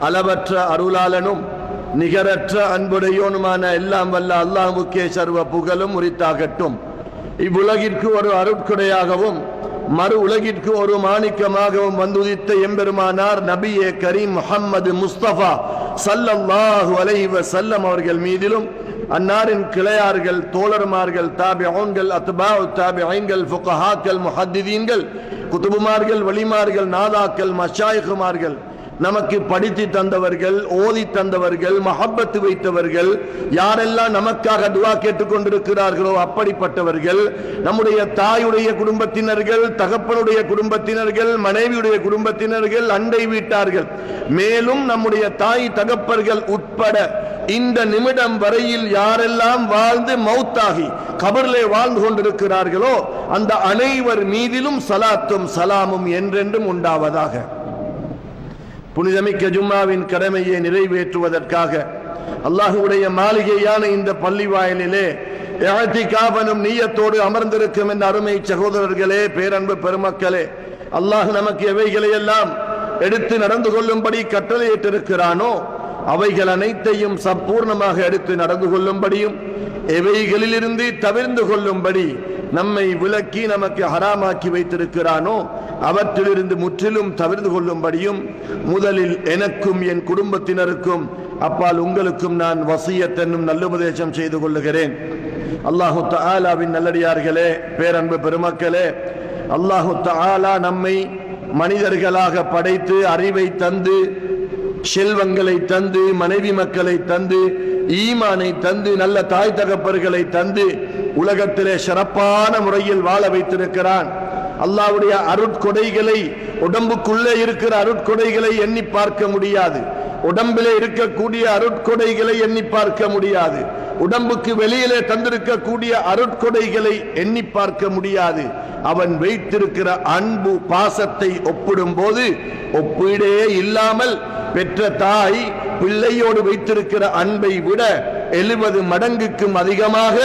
அளவற்ற அருளாளனும் நிகரற்ற அன்புடையோனுமான எல்லாம் வல்ல அல்லாஹ்வுக்கே சர்வ புகழும் உரித்தாகட்டும். இவ்வுலகிற்கு ஒரு அருட்கொடையாகவும் மறு உலகிற்கு ஒரு மாணிக்கமாகவும் வந்துதித்த எம்பெருமானார் நபியே கரீம் முஹம்மது முஸ்தபா ஸல்லல்லாஹு அலைஹி வஸல்லம் அவர்கள் மீதிலும் அன்னாரின் கிளையார்கள், தோழர்மார்கள், தாபிஊன்கள், அத்பாஉ தாபிஈன்கள், ஃபுகஹாக்கள், முஹத்திதீன்கள், குதுபுமார்கள், வலிமார்கள், நாதாக்கள், மஷாயிகுமார்கள், நமக்கு படித்து தந்தவர்கள், ஓதி தந்தவர்கள், மஹப்பத்து வைத்தவர்கள், யாரெல்லாம் நமக்காக துஆ கேட்டுக் கொண்டிருக்கிறார்களோ அப்படிப்பட்டவர்கள், நம்முடைய தாயுடைய குடும்பத்தினர்கள், தகப்பனுடைய குடும்பத்தினர்கள், மனைவியுடைய குடும்பத்தினர்கள், அண்டை வீட்டார்கள், மேலும் நம்முடைய தாய் தகப்பர்கள் உட்பட இந்த நிமிடம் வரையில் யாரெல்லாம் வாழ்ந்து மௌத்தாகி கபரிலே வாழ்ந்து கொண்டிருக்கிறார்களோ அந்த அனைவர் மீதிலும் சலாத்தும் சலாமும் என்றென்றும் உண்டாவதாக. புனிதமிக்க ஜும்மாவின் கடமையை நிறைவேற்றுவதற்காக அல்லாஹ்வுடைய மாளிகையான இந்த பள்ளி வாயிலிலே இஅ்திகாஃபனும் நிய்யத்தோடு அமர்ந்திருக்கும் என்ற அருமை சகோதரர்களே, பேரன்பு பெருமக்களே, அல்லாஹ் நமக்கு எவைகளை எல்லாம் எடுத்து நடந்து கொள்ளும்படி கட்டளையிட்டிருக்கிறானோ அவைகள் அனைத்தையும் சம்பூர்ணமாக எடுத்து நடந்து கொள்ளும்படியும் எவைகளிலிருந்து தவிர்ந்து கொள்ளும்படி நம்மை விலக்கி நமக்கு ஹராமாக்கி வைத்திருக்கிறானோ அவற்றிலிருந்து முற்றிலும் தவிர்த்து கொள்ளும்படியும் முதலில் எனக்கும் என் குடும்பத்தினருக்கும் அப்பால் உங்களுக்கும் நான் வசியத் என்னும் நல்லுபதேசம் செய்து கொள்ளுகிறேன். அல்லாஹு தஆலாவின் நல்லடியார்களே, பேரன்பு பெருமக்களே, அல்லாஹு தஆலா நம்மை மனிதர்களாக படைத்து அறிவை தந்து, செல்வங்களை தந்து, மனைவி மக்களை தந்து, ஈமானை தந்து, நல்ல தாய் தகப்பர்களை தந்து உலகத்திலே சிறப்பான முறையில் வாழ வைத்திருக்கிறான். அல்லாஹ்வுடைய அருட்கொடைகளை, உடம்புக்குள்ளே இருக்கிற அருட்கொடைகளை எண்ணி பார்க்க முடியாது, உடம்பிலே இருக்கக்கூடிய அருட்கொடைகளை எண்ணி பார்க்க முடியாது, உடம்புக்கு வெளியிலே தந்திருக்கக்கூடிய அருட்கொடைகளை எண்ணி பார்க்க முடியாது. அவன் வைத்திருக்கிற அன்பு பாசத்தை ஒப்பிடும் போது ஒப்பீடே இல்லாமல் பெற்ற தாய் பிள்ளையோடு வைத்திருக்கிற அன்பை விட 70 மடங்குக்கும் அதிகமாக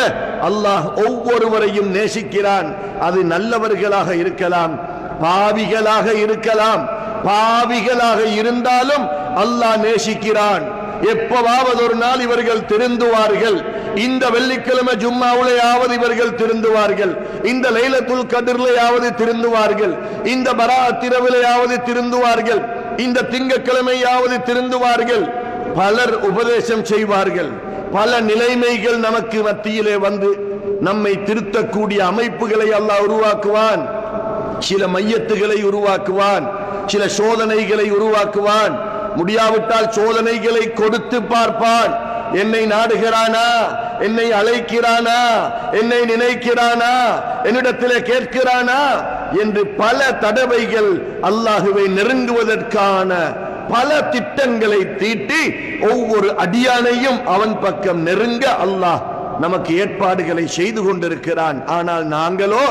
அல்லாஹ் ஒவ்வொருவரையும் நேசிக்கிறான். அது நல்லவர்களாக இருக்கலாம், பாவிகளாக இருக்கலாம், பாவிகளாக இருந்தாலும் அல்லாஹ் நேசிக்கிறான். எப்பவாவது ஒரு நாள் இவர்கள் திருந்துவார்கள். இந்த வெள்ளிக்கிழமை ஜும்மாவுலையாவது இவர்கள் திருந்துவார்கள், இந்த லைலத்துல் கத்ரிலையாவது திருந்துவார்கள், இந்த பராஅத் இரவிலையாவது திருந்துவார்கள், இந்த திங்கட்கிழமையாவது திருந்துவார்கள். பலர் உபதேசம் செய்வார்கள். பல நிலைமைகள் நமக்கு மத்தியிலே வந்து நம்மை திருத்தக்கூடிய அமைப்புகளை அல்லாஹ் உருவாக்குவான். சில மையத்துகளை உருவாக்குவான், சில சோதனைகளை உருவாக்குவான். முடியாவிட்டால் சோதனைகளை கொடுத்து பார்ப்பான். என்னை நாடுகிறானா, என்னை அழைக்கிறானா, என்னை நினைக்கிறானா, என்னிடத்திலே கேட்கிறானா என்று பல தடவைகள் அல்லாஹுவை நெருங்குவதற்கான பல திட்டங்களை தீட்டி ஒவ்வொரு அடியானையும் அவன் பக்கம் நெருங்க அல்லாஹ் நமக்கு ஏற்பாடுகளை செய்து கொண்டிருக்கிறான். ஆனால் நாங்களோ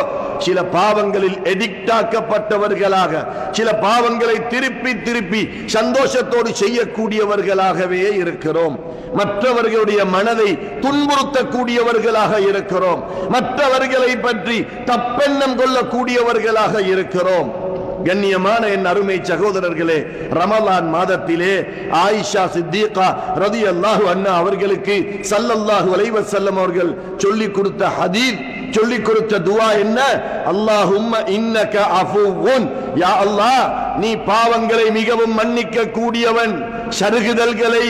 சில பாவங்களில் எடிக்டாக்கப்பட்டவர்களாக, சில பாவங்களை திருப்பி திருப்பி சந்தோஷத்தோடு செய்யக்கூடியவர்களாகவே இருக்கிறோம். மற்றவர்களுடைய மனதை துன்புறுத்தக்கூடியவர்களாக இருக்கிறோம். மற்றவர்களை பற்றி தப்பெண்ணம் கொள்ளக்கூடியவர்களாக இருக்கிறோம். கண்ணியமான என் அருமை சகோதரர்களே, ரமலான் மாதத்திலே ஆயிஷா சித்திகா ரலியல்லாஹு அன்ஹா அவர்களுக்கு ஸல்லல்லாஹு அலைஹி வஸல்லம் அவர்கள் சொல்லிக் கொடுத்த ஹதீஸ், சொல்லிக் கொடுத்த துஆ என்ன? அல்லாஹும்ம இன்னக அஃபுவுன், யா அல்லாஹ் நீ பாவங்களை மிகவும் மன்னிக்க கூடியவன். சருகுதல்களை,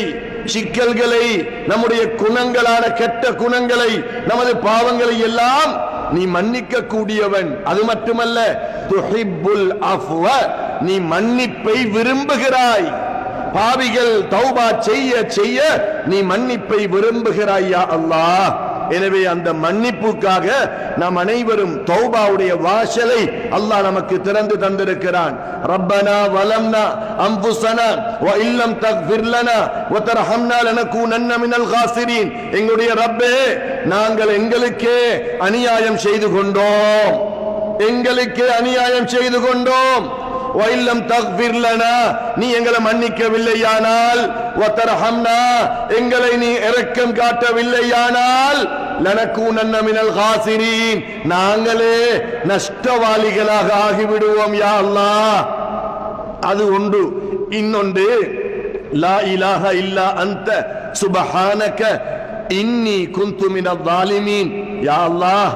சிக்கல்களை, நம்முடைய குணங்களான கெட்ட குணங்களை, நமது பாவங்களை எல்லாம் நீ மன்னிக்க கூடியவன். அது மட்டுமல்ல, துஹிப்புல் அஃப்வ, நீ மன்னிப்பை விரும்புகிறாய். பாவிகள் தௌபா செய்ய செய்ய நீ மன்னிப்பை விரும்புகிறாய் யா அல்லாஹ். எனவே அந்த மன்னிப்புக்காக நாம் அனைவரும் தௌபாவுடைய வாசலை அல்லாஹ் நமக்கு திறந்து தந்திருக்கிறான். ரப்பனா வலம்னா அன்ஃபுஸனா வ இல்லம் தக்ஃபிர் லனா வ தர்ஹம்னா லனகூனன்ன மினல் காசிரீன். எங்களுடைய ரப்பே, நாங்கள் எங்களுக்கே அநியாயம் செய்து கொண்டோம், எங்களுக்கே அநியாயம் செய்து கொண்டோம். வைல்லம் தக்ஃபிர் லனா, நீ எங்களை மன்னிக்கவில்லையானால், வதர்ஹம்னா, எங்களை நீ இரக்கம் காட்டவில்லையானால், லனகூனன்ன மினல் காசிரீன், நாங்களே நஷ்டவாளிகளாக ஆகிவிடுவோம் யா அல்லாஹ். அது ஒன்று. இன்னொன்று, லா இலாஹ இல்லா அன்த சுப்ஹானக இன்னி குன்து மினல் ஸாலிமீன். யா அல்லாஹ்,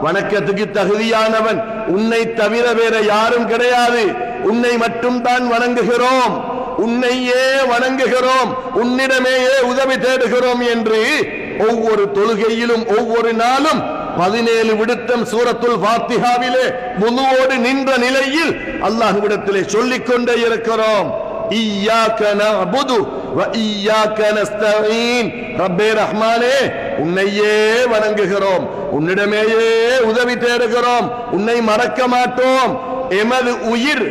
வணக்கத்துக்கு தகுதியானவன் உன்னை தவிர வேற யாரும் கிடையாது, உன்னை மட்டும் தான் வணங்குகிறோம், உன்னையே வணங்குகிறோம், உன்னிடமேயே உதவி தேடுகிறோம் என்று ஒவ்வொரு தொழுகையிலும் ஒவ்வொரு நாளும் 17 விடுத்தம் சூரத்துல் ஃபாத்திஹாவிலே முழுவோடு நின்ற நிலையில் அல்லாஹ்விடத்திலே சொல்லிக் கொண்டே இருக்கிறோம். இய்யாக நஅபுது வ இய்யாக நஸ்தஈன். ரப்பே ரஹ்மானே, உன்னையே வணங்குகிறோம், உன்னிடமேயே உதவி தேடுகிறோம், உன்னை மறக்க மாட்டோம், எமது உயிர்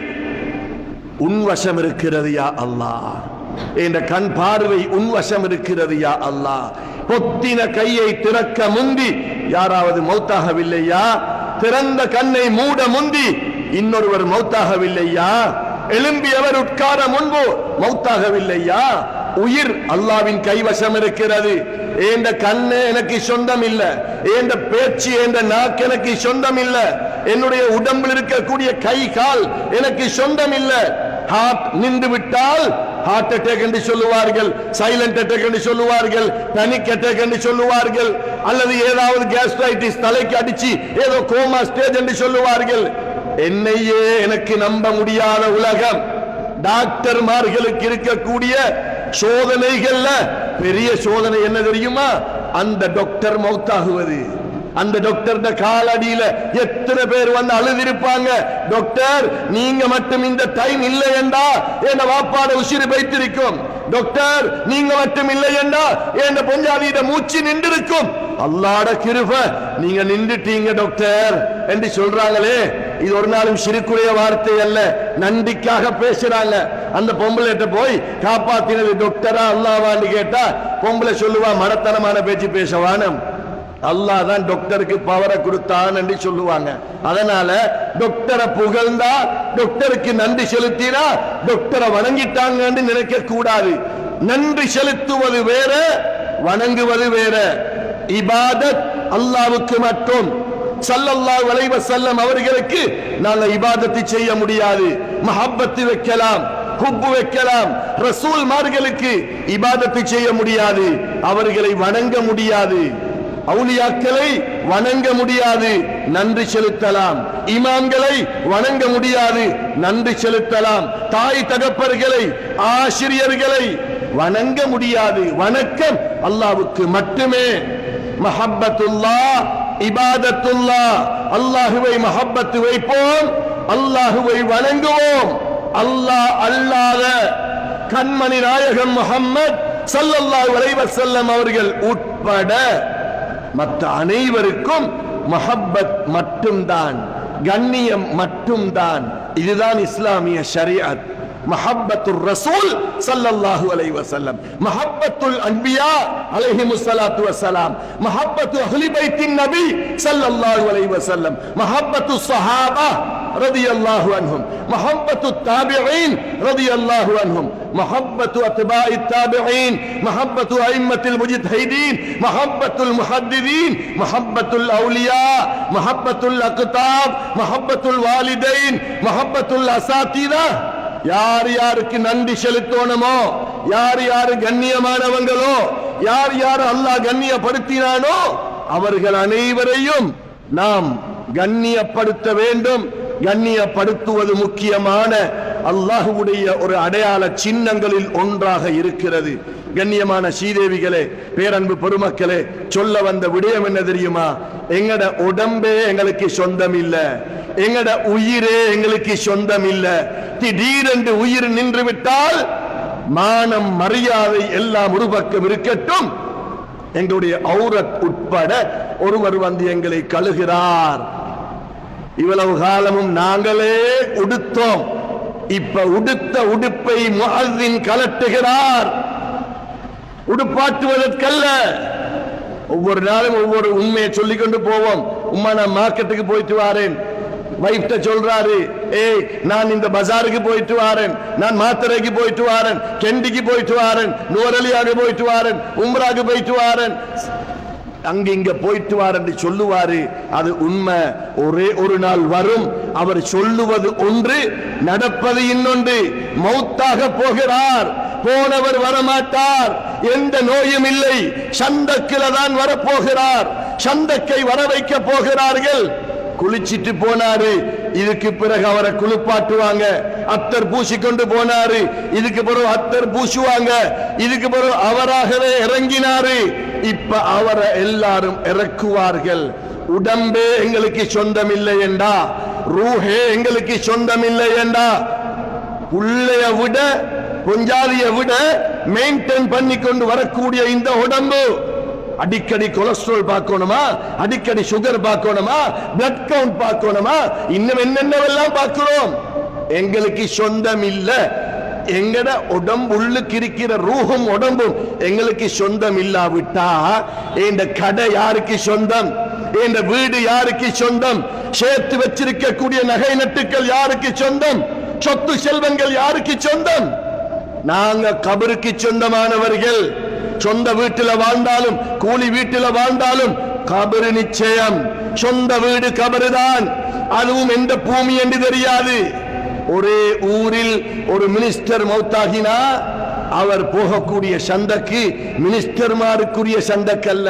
உன் வசம் இருக்கிறது யா அல்லாஹ், என்ற கண் பார்வை உன் வசம் இருக்கிறது யா அல்லாஹ். பொத்தின கையை திறக்க முந்தி யாராவது மௌத்தாகவில்லையா? திறந்த கண்ணை மூட முந்தி இன்னொருவர் மௌத்தாகவில்லையா? எழும்பியவர் உட்கார முன்பு மௌத்தாகவில்லையா? உயிர் அல்லாவின் கைவசம் இருக்கிறது. ஏண்ட கண்ணு எனக்கு சொந்தம் இல்ல, ஏண்ட பேச்சு ஏண்ட நாக்கு எனக்கு சொந்தம் இல்ல, என்னுடைய உடம்பில் இருக்கக்கூடிய கை கால் எனக்கு சொந்தம் இல்ல. ஹார்ட் நின்று விட்டால் ஹார்ட் அட்டாக் என்று சொல்லுவார்கள், சைலண்ட் அட்டாக் என்று சொல்லுவார்கள், பேனிக் அட்டாக் என்று சொல்லுவார்கள், அல்லது ஏதாவது கேஸ்ட்ரைட்டிஸ் தலைக்கு அடிச்சு ஏதோ கோமா ஸ்டேஜ் என்று சொல்லுவார்கள். என்னையே எனக்கு நம்ப முடியாத உலகம். டாக்டர்மார்களுக்கு இருக்கக்கூடிய சோதனைகள்ல பெரிய சோதனை என்ன தெரியுமா? அந்த டாக்டர் மௌத்தாகுவது. அந்த டாக்டர் காலடியில எத்தனை பேர் வந்து அழுதிருப்பாங்க, டாக்டர் நீங்க மட்டும் இந்த டைம் இல்லை என்றா என் வாப்பாட உசிறு வைத்திருக்கும், டாக்டர் நீங்க மட்டும் இல்லை என்றா என் பொஞ்சாதியிட மூச்சு நின்றிருக்கும், அல்லாஹ்ட கிருபை நீங்க நின்றுட்டீங்க டாக்டர் என்று சொல்றாங்களே. இது ஒரு நாளும் சிறுக்குடைய வார்த்தை அல்ல, நன்றிக்காக பேசுறாங்க. அந்த பொம்பளைட்ட போய் காப்பாத்தினது டாக்டரா அல்லாஹ்வான்னு கேட்டா பொம்பளை சொல்லுவா, மடத்தனமான பேச்சு பேசவானம், அல்லாஹ் தான் டாக்டருக்கு பவரை கொடுத்தான் என்று சொல்லுவாங்க. அதனால டாக்டரை புகழ்ந்தா, டாக்டருக்கு நன்றி செலுத்தினா டாக்டரை வணங்கிட்டாங்கன்னு நினைக்க கூடாது. நன்றி செலுத்துவது வேற, வணங்குவது வேற. இபாதத் அல்லாஹ்வுக்கு மட்டும். ஸல்லல்லாஹு அலைஹி வஸல்லம் அவர்களுக்கு நாங்க இபாதத்தை செய்ய முடியாது. மஹப்பத்து வைக்கலாம், ஹுப்பு வைக்கலாம். ரசூல்மார்களுக்கு இபாதத்தை செய்ய முடியாது, அவர்களை வணங்க முடியாது. அவுலியாக்களை வணங்க முடியாது, நன்றி செலுத்தலாம். இமாம்களை வணங்க முடியாது, நன்றி செலுத்தலாம். தாய் தகப்பர்களை, ஆசிரியர்களை வணங்க முடியாது. வணக்கம் அல்லாஹ்வுக்கு மட்டுமே. மஹப்பத்துல்லாஹ், இபாதத்துல்லாஹ், அல்லாஹ்வை மஹப்பத்து வைப்போம், அல்லாஹ்வை வணங்குவோம். அல்லாஹ் அல்லாத கண்மணி நாயகம் முஹம்மத் ஸல்லல்லாஹு அலைஹி வஸல்லம் அவர்கள் உட்பட மற்ற அனைவருக்கும் மஹப்பத் மட்டும்தான், கண்ணியம் மட்டும்தான். இதுதான் இஸ்லாமிய ஷரீஅத். மஹப்பத்துர் ரசூல் ஸல்லல்லாஹு அலைஹி வஸல்லம், மஹப்பத்துல் அன்பியா அலைஹிமுஸ் ஸலாத்து வஸ்ஸலாம், மஹப்பத்து அஹ்லி பைத்தின் நபி ஸல்லல்லாஹு அலைஹி வஸல்லம், மஹப்பத்து ஸஹாபா ரலியல்லாஹு அன்ஹும், மஹப்பத்து தாபிஈன் ரலியல்லாஹு அன்ஹும், மஹப்பத்து அத்பாஇத் தாபிஈன், மஹப்பத்து அஇம்மத்துல் முஜ்தஹிதீன், மஹப்பத்துல் முஹத்திதீன், மஹப்பத்துல் அவுலியா, மஹப்பத்துல் அக்தாப், மஹப்பத்துல் வாலிதைன், மஹப்பத்துல் அஸாதீதா. யார் யாருக்கு நன்றி செலுத்தணுமோ, யார் யாரு கண்ணியமானவங்களோ, யார் யார் அல்லாஹ் கண்ணியப்படுத்தினானோ அவர்கள் அனைவரையும் நாம் கண்ணியப்படுத்த வேண்டும். கண்ணியப்படுத்துவது முக்கியமான அல்லாஹ்வுடைய ஒரு அடையாள சின்னங்களில் ஒன்றாக இருக்கிறது. கண்ணியமான ஸ்ரீதேவிகளே, பேரன்பு பெருமக்களே, சொல்ல வந்த விடயம் என்ன தெரியுமா? எங்கட உடம்பே எங்களுக்கு சொந்தம் இல்ல, எங்கட உயிரே எங்களுக்கு சொந்தம் இல்ல. திடீரென்று உயிர் நின்று விட்டால் மானம் மரியாதை எல்லாம் ஒரு பக்கம் இருக்கட்டும், எங்களுடைய ஔரத் உட்பட ஒருவர் வந்து எங்களை கழுகிறார். இவ்வளவு காலமும் நாங்களே உடுத்தோம், இப்ப உடுத்த உடுப்பை முஅஸ்ஸின் கலட்டுகிறார். உடுப்பாட்டுவதற்கல்ல. ஒவ்வொரு நாளும் ஒவ்வொரு உண்மையை சொல்லிக் கொண்டு போவோம். உம்மா நான் மார்க்கெட்டுக்கு போயிட்டு வாரேன், வைஃப்ட சொல்றாரு, ஏய் நான் இந்த பஜாருக்கு போயிட்டு வாரேன், நான் மாத்தரைக்கு போயிட்டு வாரேன், கெண்டிக்கு போயிட்டு வாரேன், நூரலியாக போயிட்டு வாரேன், உம்ராக்கு போயிட்டு வாரேன், அங்க இங்க போயிட்டு வார் என்று சொல்லுவாரு. அது உண்மை. ஒரே ஒரு நாள் வரும், அவர் சொல்லுவது ஒன்று, நடப்பது இன்னொன்று. மௌத்தாக போகிறார், போனவர் வரமாட்டார். எந்த நோயும் இல்லை. சந்தக்கில தான் வரப்போகிறார். சந்தக்கை வர வைக்க போகிறார்கள். குளிச்சிட்டு போனாரு. இதுக்கு பிறகு அவரை குளிப்பாட்டுவாங்க. அத்தர் பூசிக்கொண்டு போனாரு. இதுக்கு பிறகு அத்தர் பூசுவாங்க. இதுக்கு பிறகு அவராகவே இறங்கினாரு. இப்ப அவரை எல்லாரும் இறக்குவார்கள். உடம்பே எங்களுக்கு சொந்தம் இல்லை என்றா, ரூஹே எங்களுக்கு சொந்தம் இல்லை என்றா, உள்ளைய விட பொஞ்சாதியை விட மெயின்டைன் பண்ணி கொண்டு வரக்கூடிய இந்த உடம்பு அடிக்கடி கொலஸ்ட்ரால் பார்க்கணுமா, அடிக்கடி சுகர் பார்க்கணுமா, பிளட் கவுண்ட் பார்க்கணுமா, இன்னும் என்னென்னவெல்லாம் பார்க்கிறோம். எங்களுக்கு சொந்தம் இல்ல. எங்கட உடம்பு உள்ளுக்கு இருக்கிற ரூஹும் உடம்பும் எங்களுக்கு சொந்தம் இல்லாவிட்டா இந்த கடை யாருக்கு சொந்தம்? இந்த வீடு யாருக்கு சொந்தம்? சேர்த்து வச்சிருக்கக்கூடிய நகை நட்டுக்கள் யாருக்கு சொந்தம்? சொத்து செல்வங்கள் யாருக்கு சொந்தம்? நாங்க கபருக்கு சொந்தமானவர்கள். சொந்த வீட்டில் வாழ்ந்தாலும் கூலி வீட்டில் வாழ்ந்தாலும் கபரு நிச்சயம். சொந்த வீடு கபருதான். அதுவும் எந்த பூமி என்று தெரியாது. ஒரே ஊரில் ஒரு மினிஸ்டர் மௌத்தாகினா அவர் போகக்கூடிய சந்தக்கு மினிஸ்டர்மாருக்குரிய சந்தக்கல்ல.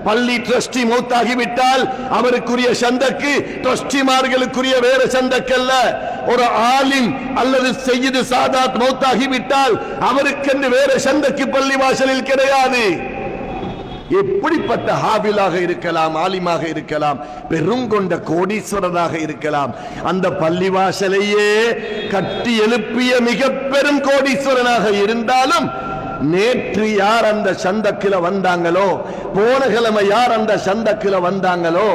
பள்ளி ட்ரஸ்டி மௌத்தாகிவிட்டால் அவருக்குரிய சந்தக்கு ட்ரஸ்டிமார்களுக்குரிய வேற சந்தக்கல்ல. ஒரு ஆலிம் அல்லது செய்து சாதாத் மௌத்தாகிவிட்டால் அவருக்கென்று வேற சந்தக்கு பள்ளி வாசலில் கிடையாது. எப்படிப்பட்ட ஹாபிலாக இருக்கலாம், ஆலிமாக இருக்கலாம், பெருங்கொண்ட கோடீஸ்வரராக இருக்கலாம், அந்த பள்ளிவாசலையே கட்டி எழுப்பிய மிக பெரும் கோடீஸ்வரனாக இருந்தாலும் நேற்று யார் அந்த சந்தக்கில வந்தாங்களோ, போன கிழமை யார் அந்த சந்தக்கில வந்தாங்களோ,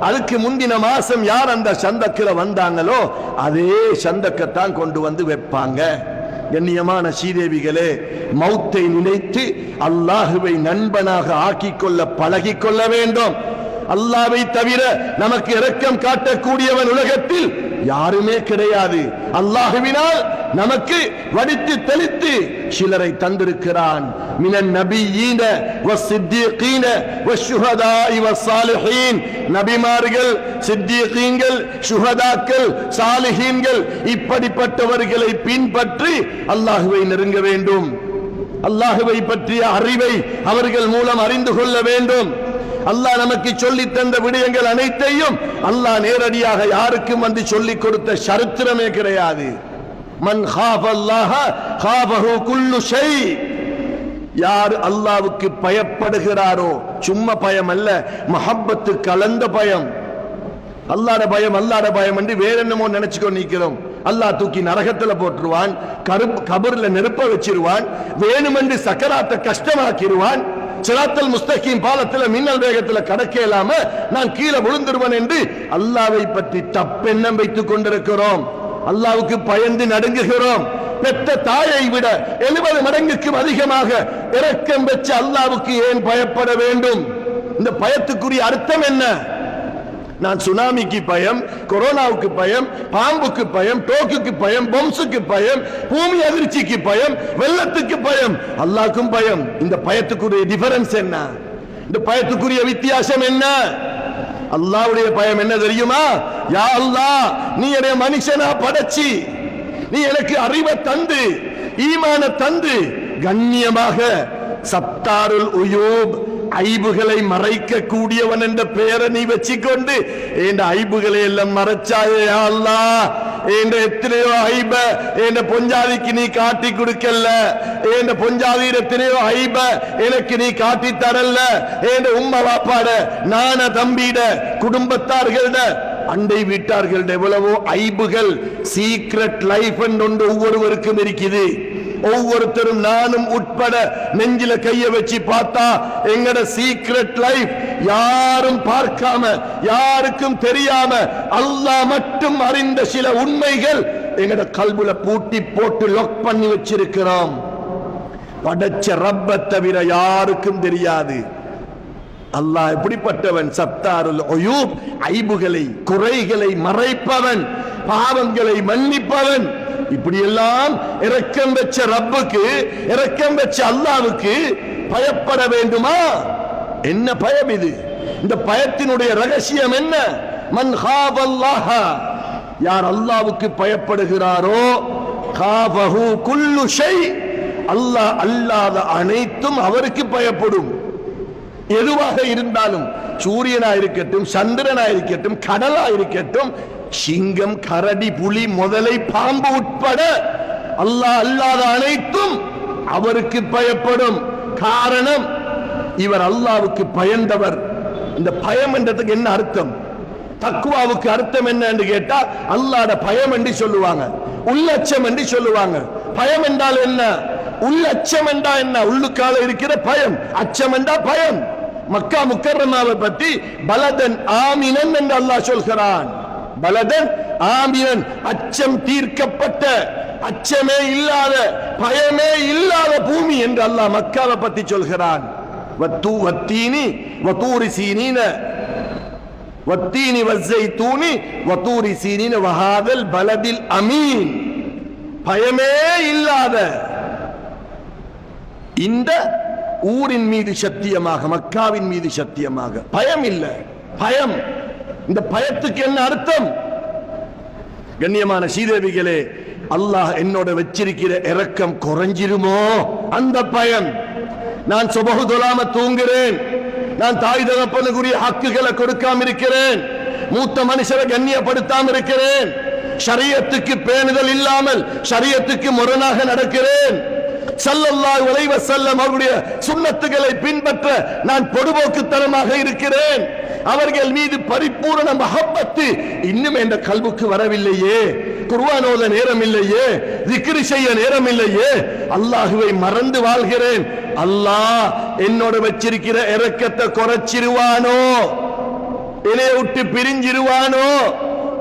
அதுக்கு முந்தின மாசம் யார் அந்த சந்தக்கில வந்தாங்களோ அதே சந்தக்கத்தான் கொண்டு வந்து வைப்பாங்க. கண்ணியமான ஸ்ரீதேவிகளே, மௌத்தை நினைத்து அல்லாஹுவை நண்பனாக ஆக்கிக் கொள்ள பழகிக் கொள்ள வேண்டும். அல்லாஹ்வை தவிர நமக்கு இரக்கம் காட்டக்கூடியவன் உலகத்தில் யாருமே கிடையாது. அல்லாஹுவினால் நமக்கு வடித்து தெளித்து சிலரை தந்திருக்கிறான். மினன் நபியீன வஸ்ஸித்தீகீன வஷ்ஷுஹதாஇ வஸ்ஸாலிஹீன், நபிமார்கள், சித்தீகீன்கள், ஷுஹதாக்கள், சாலிஹீன்கள், இப்படிப்பட்டவர்களை பின்பற்றி அல்லாஹுவை நெருங்க வேண்டும். அல்லாஹுவை பற்றிய அறிவை அவர்கள் மூலம் அறிந்து கொள்ள வேண்டும். அல்லாஹ் நமக்கு சொல்லி தந்த விடயங்கள் அனைத்தையும் அல்லாஹ் நேரடியாக யாருக்கும் வந்து சொல்லிக் கொடுத்த சரித்திரமே கிடையாது. மன் காஃபல்லாஹ காஃபஹு குல்லு ஷை, யார் அல்லாஹ்வுக்கு பயப்படுகிறாரோ, சும்மா பயம் அல்ல, மஹப்பத்து கலந்த பயம். அல்லாஹ்ட பயம், அல்லாஹ்ட பயம் என்று வேற என்னமோ நினைச்சுக்கொண்டு நிக்கிறோம். அல்லாஹ் தூக்கி நரகத்துல போட்டுருவான், கபர்ல நெருப்ப வச்சிருவான், வேணுமென்று சக்கராத்தை கஷ்டமாக்கிடுவான், சிராத்தல் முஸ்தகீம் பாலத்துல மின்னல் வேகத்துல கடக்க இல்லாம நான் கீழே விழுந்துருவேன் என்று அல்லாஹ்வை பற்றி தப்பெண்ணம் வைத்துக் கொண்டிருக்கிறோம். அல்லாஹ்வுக்கு பயந்து நடுங்குகிறோம். பெற்ற தாயை விட 70 மடங்குக்கும் அதிகமாக இரக்கம் வச்ச அல்லாஹ்வுக்கு ஏன் பயப்பட வேண்டும்? இந்த பயத்துக்குரிய அர்த்தம் என்ன? நான் சுனாமிக்கு பயம், கொரோனாவுக்கு பயம், பாம்புக்கு பயம், டோக்குக்கு பயம், பொம்சுக்கு பயம், பூமி அதிர்ச்சிக்கு பயம், வெள்ளத்துக்கு பயம், அல்லாஹ்வுக்கும் பயம். இந்த பயத்துக்குரிய டிஃபரன்ஸ் என்ன? இந்த பயத்துக்குரிய வித்தியாசம் என்ன? அல்லாஹ்வுடைய பயம் என்ன தெரியுமா? யா அல்லாஹ், நீ என்னை மனுஷனா படைச்சி, நீ எனக்கு அறிவை தந்து, ஈமான தந்து, கண்ணியமாக சத்தாருல் உயூப், ஐபுகளை மறைக்க கூடியவன் என்ற பெயரை நீ வச்சுக்கொண்டு என்ற ஐபுகளை எல்லாம் மறைச்சாயே யா அல்லாஹ். என்ற எத்தனையோ ஐப என்ற பொஞ்சாதிக்கு நீ காட்டி கொடுக்கல, என்ற பொஞ்சாதியில் எத்தனையோ ஐப எனக்கு நீ காட்டி தரல, என்ற உம்மா வாப்பாட, நான தம்பிட, குடும்பத்தார்கள்ட, அண்டை வீட்டார்கள்ட எவ்வளவோ ஐபுகள், சீக்ரெட் லைஃப் என்று ஒவ்வொருவருக்கும் இருக்குது. ஒவ்வொருத்தரும் நானும் உட்பட நெஞ்சில கைய வச்சு பார்த்தா எங்கட சீக்ரெட் லைஃப் யாரும் பார்க்காம, யாருக்கும் தெரியாம, அல்லாஹ் மட்டும் அறிந்த சில உண்மைகள் எங்கட கல்புல பூட்டி போட்டு லாக் பண்ணி வச்சிருக்கிறோம். படைச்ச ரப்ப தவிர யாருக்கும் தெரியாது. அல்லாஹ் எப்படிப்பட்டவன்? சத்தாருல் உயூப், ஐபுகளை, குறைகளை மறைப்பவன், பாவங்களை மன்னிப்பவன். இப்படி எல்லாம் இரக்கம் வச்ச ரப்புக்கு, இரக்கம் வச்ச அல்லாஹ்வுக்கு பயப்பட வேண்டுமா? என்ன பயம் இது? இந்த பயத்தினுடைய ரகசியம் என்ன? மன் காஃபல்லாஹ, யார் அல்லாஹ்வுக்கு பயப்படுகிறாரோ, காஃபஹு குல்லு ஷை, அல்லாஹ் அல்லாத அனைத்தும் அவருக்கு பயப்படும். எதுவாக இருந்தாலும், சூரியனா இருக்கட்டும், சந்திரனா இருக்கட்டும், கடலா இருக்கட்டும், சிங்கம், கரடி, புலி, முதலை, பாம்பு உட்பட அல்லாஹ் அல்லாத அனைத்தும் அவருக்கு பயப்படும். காரணம், இவர் அல்லாஹ்வுக்கு பயந்தவர். இந்த பயம் என்றதுக்கு என்ன அர்த்தம்? தக்வாவுக்கு அர்த்தம் என்ன என்று கேட்டா, அல்லாஹ்வுடைய பயம் என்று சொல்லுவாங்க, உள்ளச்சம் என்று சொல்லுவாங்க. பயம் என்றால் என்ன? உள்ளச்சம் என்றா என்ன? உள்ளுக்கால இருக்கிற பயம். அச்சம் என்றா பயம். மக்கா முக்கர்ரமாவை பற்றி பலதன் ஆமினன் என்று அல்லாஹ் சொல்கிறான். பலதன் ஆமினன், அச்சம் தீர்க்கப்பட்ட, அச்சமே இல்லாத, பயமே இல்லாத பூமி என்று அல்லாஹ் மக்காவை பற்றி சொல்கிறான். வத்தீனி வதூரி சீனீன வத்தீனி வஸ்ஸைத்தூனி வதூரி சீனீன வஹாதல் பலதில் அமீன். பயமே இல்லாத இந்த ஊரின் மீது சத்தியமாக, மக்காவின் மீது சத்தியமாக. பயம் இல்லை, பயம். இந்த பயத்துக்கு என்ன அர்த்தம்? கண்ணியமான சீதேவிகளே, அல்லாஹ் என்னோட வச்சிருக்கிற இரக்கம் குறைஞ்சிருமோ அந்த பயம். நான் சுபஹு தொழாம தூங்குறேன், நான் தாய் தகப்பனுக்குரிய ஹக்குகளை கொடுக்காம இருக்கிறேன், மூத்த மனுஷரை கண்ணியப்படுத்தாம இருக்கிறேன், ஷரியத்துக்கு பேணுதல் இல்லாமல் ஷரியத்துக்கு முரணாக நடக்கிறேன், ஸல்லல்லாஹு அலைஹி வஸல்லம் அவருடைய சுன்னத்துகளை பின்பற்ற நான் பொடுபோக்குத்தனமாக இருக்கிறேன், அவர்கள் மீது பரிபூரண மஹப்பத்து இன்னும் என்ற கல்புக்கு வரவில்லையே, குர்ஆன் ஓத நேரம் இல்லையே, zikr செய்ய நேரம் இல்லையே, அல்லாஹ்வை மறந்து வாழ்கிறேன். அல்லாஹ் என்னோட வச்சிருக்கிற இரக்கத்தை குறைச்சிருவானோ, என்னை விட்டு பிரிஞ்சிருவானோ?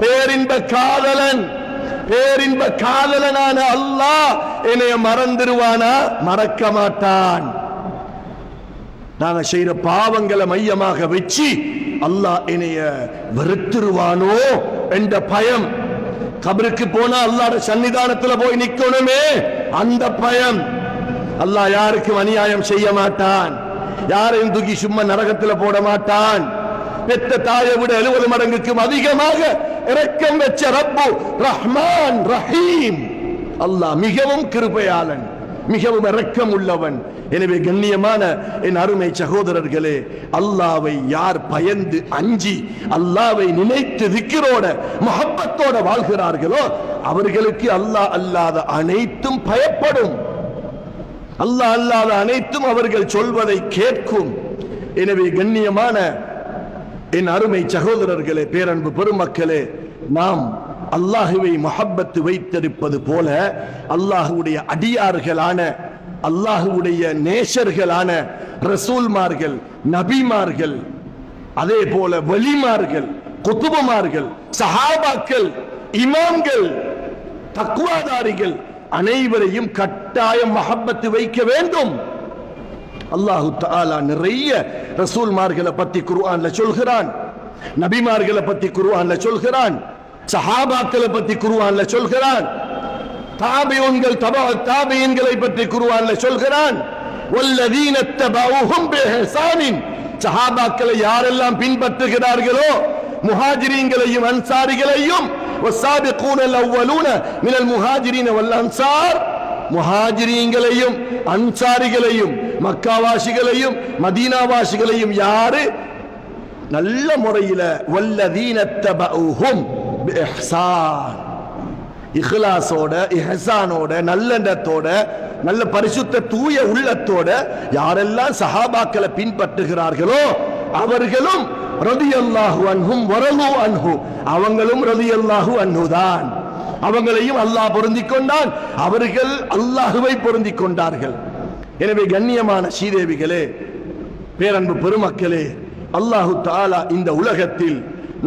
பேரின்ப காதலன், பேரின்ப காதலனான அல்லாஹ் என்னைய மறந்துருவானா? மறக்க மாட்டான். நாங்க செய்யற பாவங்களை மையமாக வச்சு அல்லாஹ் என்னைய வெறுத்துருவானோ என்ற பயம். கபருக்கு போனா அல்லாஹ்வுடைய சன்னிதானத்துல போய் நிக்கணுமே, அந்த பயம். அல்லாஹ் யாருக்கும் அநியாயம் செய்ய மாட்டான், யாரையும் தூக்கி சும்மா நரகத்துல போட மாட்டான். பெத்த தாயை விட 70 மடங்குக்கும் அதிகமாக இரக்கம் வச்ச ரப்பு ரஹ்மான் ரஹீம். அல்லாஹ் மிகவும் கிருபையாளன், மிகவும் இரக்கம் உள்ளவன். எனவே கண்ணியமான என் அருமை சகோதரர்களே, அல்லாஹ்வை யார் பயந்து அஞ்சி அல்லாஹ்வை நினைத்து திக்ரோட முஹப்பத்தோட வாழ்கிறார்களோ அவர்களுக்கு அல்லாஹ் அல்லாத அனைத்தும் பயப்படும், அல்லாஹ் அல்லாத அனைத்தும் அவர்கள் சொல்வதை கேட்கும். எனவே கண்ணியமான என் அருமை சகோதரர்களே, பேரன்பு பெருமக்களே, நாம் அல்லாஹுவை முஹப்பத்து வைத்திருப்பது போல அல்லாஹுடைய அடியார்களான, அல்லாஹுடைய நேசர்களான ரசூல்மார்கள், நபிமார்கள், அதே போல வலிமார்கள், குதுபமார்கள், சஹாபாக்கள், இமாம்கள், தக்வாதாரிகள் அனைவரையும் கட்டாயம் முஹப்பத்து வைக்க வேண்டும். அல்லாஹு தஆலா நிறைய ரசூல்மார்களை பத்தி குர்ஆன்ல சொல்கிறான், நபிமார்களை பத்தி குர்ஆன்ல சொல்கிறான், சஹாபாக்களை பத்தி குர்ஆன்ல சொல்கிறான், தாபிஊன்கள் தாபிஈன்களை பற்றி குர்ஆன்ல சொல்கிறான். வல்லதீன தபஊஹும் பிஹ்சானின், சஹாபாக்களை யாரெல்லாம் பின்பற்றுகிறார்களோ முஹாஜிரீன்களையும் அன்சாரிகளையும், வஸ்ஸாபிகூன அல்-அவ்வலூன மினல் முஹாஜிரீன வல் அன்சார், முஹாஜிரீன்களையும் அன்சாரிகளையும் மக்காவாசிகளையும் மதீனாவாசிகளையும் யாரு நல்ல முறையில் வல்லதீன தபஊஹும் பிஹ்சான், இஹ்லாஸோட, இஹ்சானோட, நல்லெண்ணத்தோட, நல்ல பரிசுத்த தூய உள்ளத்தோட யாரெல்லாம் சஹாபாக்களை பின்பற்றுகிறார்களோ அவர்களும் ரலியல்லாஹு அன்ஹும் வரது அன்ஹு, அவங்களும் ரலியல்லாஹு அன்ஹு தான். அவங்களையும் அல்லாஹ் பொருந்திக் கொண்டான், அவர்கள் அல்லாஹுவை பொருந்திக் கொண்டார்கள். எனவே கண்ணியமான சீதேவிகளே, பேரன்பு பெருமக்களே, அல்லாஹு தஆலா இந்த உலகத்தில்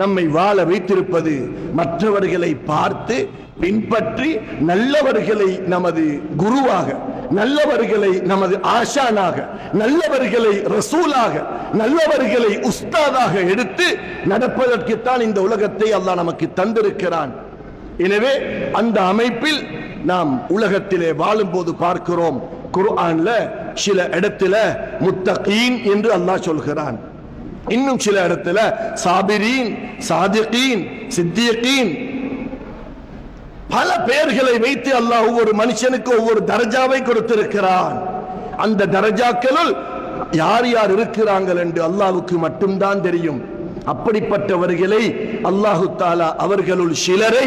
நம்மை வாழ வைத்திருப்பது மற்றவர்களை பார்த்து பின்பற்றி நல்லவர்களை நமது குருவாக, நல்லவர்களை நமது ஆஷானாக, நல்லவர்களை ரசூலாக, நல்லவர்களை உஸ்தாதாக எடுத்து நடப்பதற்குத்தான் இந்த உலகத்தை அல்லாஹ் நமக்கு தந்திருக்கிறான். எனவே அந்த அமைப்பில் நாம் உலகத்திலே வாழும் போது பார்க்கிறோம், குர்ஆன்ல சில இடத்துல முத்தகீன் என்று அல்லாஹ் சொல்கிறான், இன்னும் சில இடத்துல சாபிரீன், சாதிகீன், சித்தியகீன் பல பெயர்களை வைத்து அல்லாஹ் ஒவ்வொரு மனுஷனுக்கு ஒவ்வொரு தரஜாவை கொடுத்திருக்கிறான். அந்த தரஜாக்களுள் யார் யார் இருக்கிறார்கள் என்று அல்லாஹ்வுக்கு மட்டும்தான் தெரியும். அப்படிப்பட்டவர்களை அல்லாஹு தஆலா அவர்களுள் சிலரை